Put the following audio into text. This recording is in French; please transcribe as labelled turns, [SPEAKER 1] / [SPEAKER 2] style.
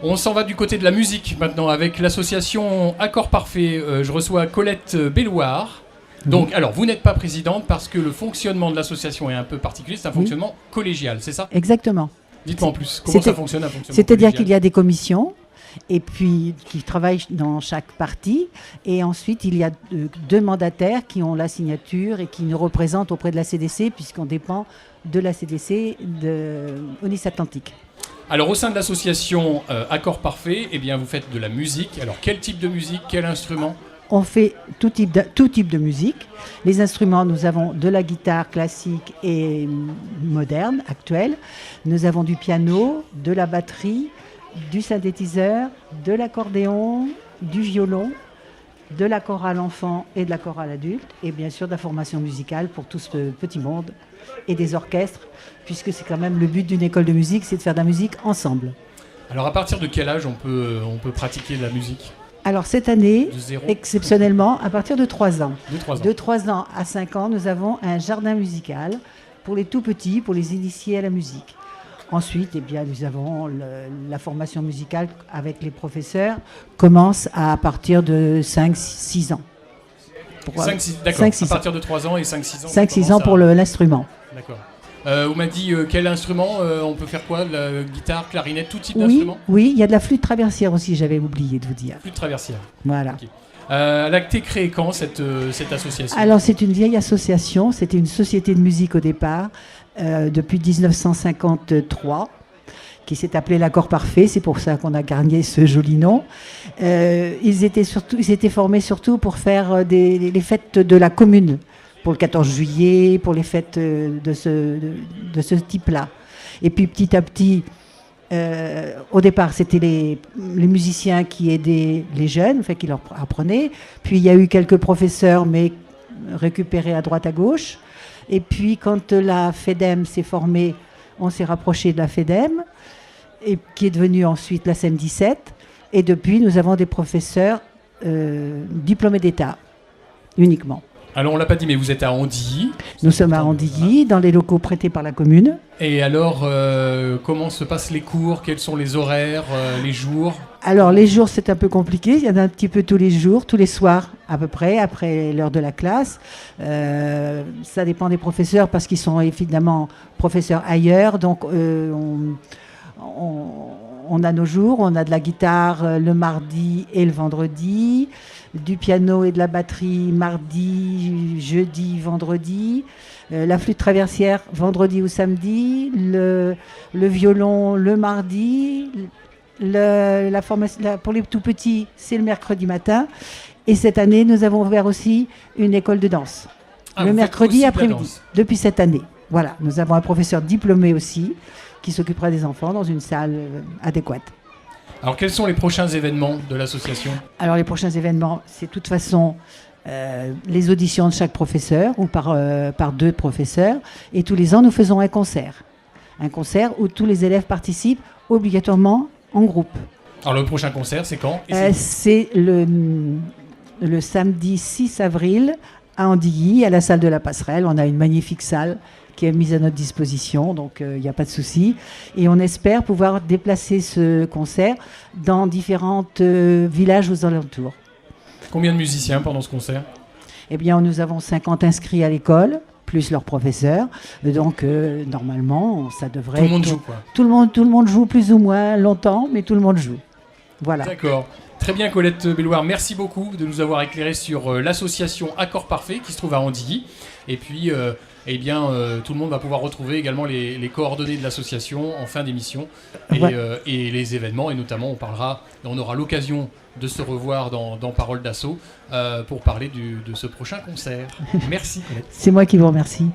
[SPEAKER 1] On s'en va du côté de la musique maintenant avec l'association Accord Parfait. Je reçois Colette Bellouard. Donc, alors, vous n'êtes pas présidente parce que le fonctionnement de l'association est un peu particulier. C'est un fonctionnement collégial, c'est ça ?
[SPEAKER 2] Exactement.
[SPEAKER 1] Dites-moi en plus, comment ça fonctionne un fonctionnement
[SPEAKER 2] C'est-à-dire
[SPEAKER 1] collégial ?
[SPEAKER 2] qu'il y a des commissions et puis qui travaillent dans chaque parti. Et ensuite, il y a deux mandataires qui ont la signature et qui nous représentent auprès de la CDC puisqu'on dépend de la CDC de Onis Atlantique.
[SPEAKER 1] Alors, au sein de l'association Accord Parfait, eh bien, vous faites de la musique. Alors, quel type de musique, quel instrument ?
[SPEAKER 2] On fait tout type de musique. Les instruments, nous avons de la guitare classique et moderne, actuelle. Nous avons du piano, de la batterie, du synthétiseur, de l'accordéon, du violon, de la chorale enfant et de la chorale adulte. Et bien sûr de la formation musicale pour tout ce petit monde. Et des orchestres, puisque c'est quand même le but d'une école de musique, c'est de faire de la musique ensemble.
[SPEAKER 1] Alors, à partir de quel âge on peut pratiquer de la musique ?
[SPEAKER 2] Alors cette année,
[SPEAKER 1] De 0
[SPEAKER 2] exceptionnellement, à partir de 3 ans.
[SPEAKER 1] De 3 ans.
[SPEAKER 2] De 3 ans à 5 ans, nous avons un jardin musical pour les tout petits, pour les initier à la musique. Ensuite, eh bien, nous avons la formation musicale avec les professeurs, commence à partir de 5-6 ans.
[SPEAKER 1] 5-6, d'accord.
[SPEAKER 2] 5-6
[SPEAKER 1] à partir de 3 ans et 5-6 ans.
[SPEAKER 2] 5-6 ans pour l'instrument.
[SPEAKER 1] D'accord. Vous m'avez dit quel instrument on peut faire quoi ? La guitare, clarinette, tout type d'instrument ?
[SPEAKER 2] Oui, il y a de la flûte traversière aussi, j'avais oublié de vous dire.
[SPEAKER 1] Flûte traversière.
[SPEAKER 2] Voilà.
[SPEAKER 1] Okay. Elle a été créée quand cette association ?
[SPEAKER 2] Alors c'est une vieille association, c'était une société de musique au départ, depuis 1953, qui s'est appelée l'Accord Parfait, c'est pour ça qu'on a gagné ce joli nom. Ils étaient formés surtout pour faire les fêtes de la commune, pour le 14 juillet, pour les fêtes de ce type-là. Et puis petit à petit, au départ, c'était les musiciens qui aidaient les jeunes, enfin, qui leur apprenaient. Puis il y a eu quelques professeurs, mais récupérés à droite à gauche. Et puis quand la FEDEM s'est formée, on s'est rapproché de la FEDEM, et qui est devenue ensuite la SEM 17. Et depuis, nous avons des professeurs diplômés d'État, uniquement.
[SPEAKER 1] Alors, on ne l'a pas dit, mais vous êtes à Andilly.
[SPEAKER 2] Nous sommes à Andilly, dans les locaux prêtés par la commune.
[SPEAKER 1] Et alors, comment se passent les cours ? Quels sont les horaires, les jours ?
[SPEAKER 2] Alors, les jours, c'est un peu compliqué. Il y en a un petit peu tous les jours, tous les soirs, à peu près, après l'heure de la classe. Ça dépend des professeurs, parce qu'ils sont évidemment professeurs ailleurs. Donc, on a nos jours. On a de la guitare le mardi et le vendredi. Du piano et de la batterie mardi, jeudi, vendredi, la flûte traversière vendredi ou samedi, le violon le mardi, la formation pour les tout petits c'est le mercredi matin, et cette année nous avons ouvert aussi une école de danse le mercredi après-midi depuis cette année. Voilà, nous avons un professeur diplômé aussi qui s'occupera des enfants dans une salle adéquate.
[SPEAKER 1] Alors, quels sont les prochains événements de l'association ?
[SPEAKER 2] Alors, les prochains événements, c'est de toute façon les auditions de chaque professeur ou par deux professeurs. Et tous les ans, nous faisons un concert. Un concert où tous les élèves participent obligatoirement en groupe.
[SPEAKER 1] Alors, le prochain concert, c'est quand ?
[SPEAKER 2] C'est le samedi 6 avril à Andilly, à la salle de la Passerelle. On a une magnifique salle qui est mise à notre disposition, donc il n'y a pas de souci. Et on espère pouvoir déplacer ce concert dans différents villages aux alentours.
[SPEAKER 1] Combien de musiciens pendant ce concert ?
[SPEAKER 2] Eh bien, nous avons 50 inscrits à l'école, plus leurs professeurs. Donc, normalement, ça devrait...
[SPEAKER 1] Tout le monde joue, quoi.
[SPEAKER 2] Tout le monde joue plus ou moins longtemps, mais tout le monde joue. Voilà.
[SPEAKER 1] D'accord. Très bien, Colette Bellouard, merci beaucoup de nous avoir éclairé sur l'association Accord Parfait qui se trouve à Andilly. Et puis, tout le monde va pouvoir retrouver également les coordonnées de l'association en fin d'émission et les événements. Et notamment, on aura l'occasion de se revoir dans Parole d'Assaut pour parler de ce prochain concert. Merci, Colette.
[SPEAKER 2] C'est moi qui vous remercie.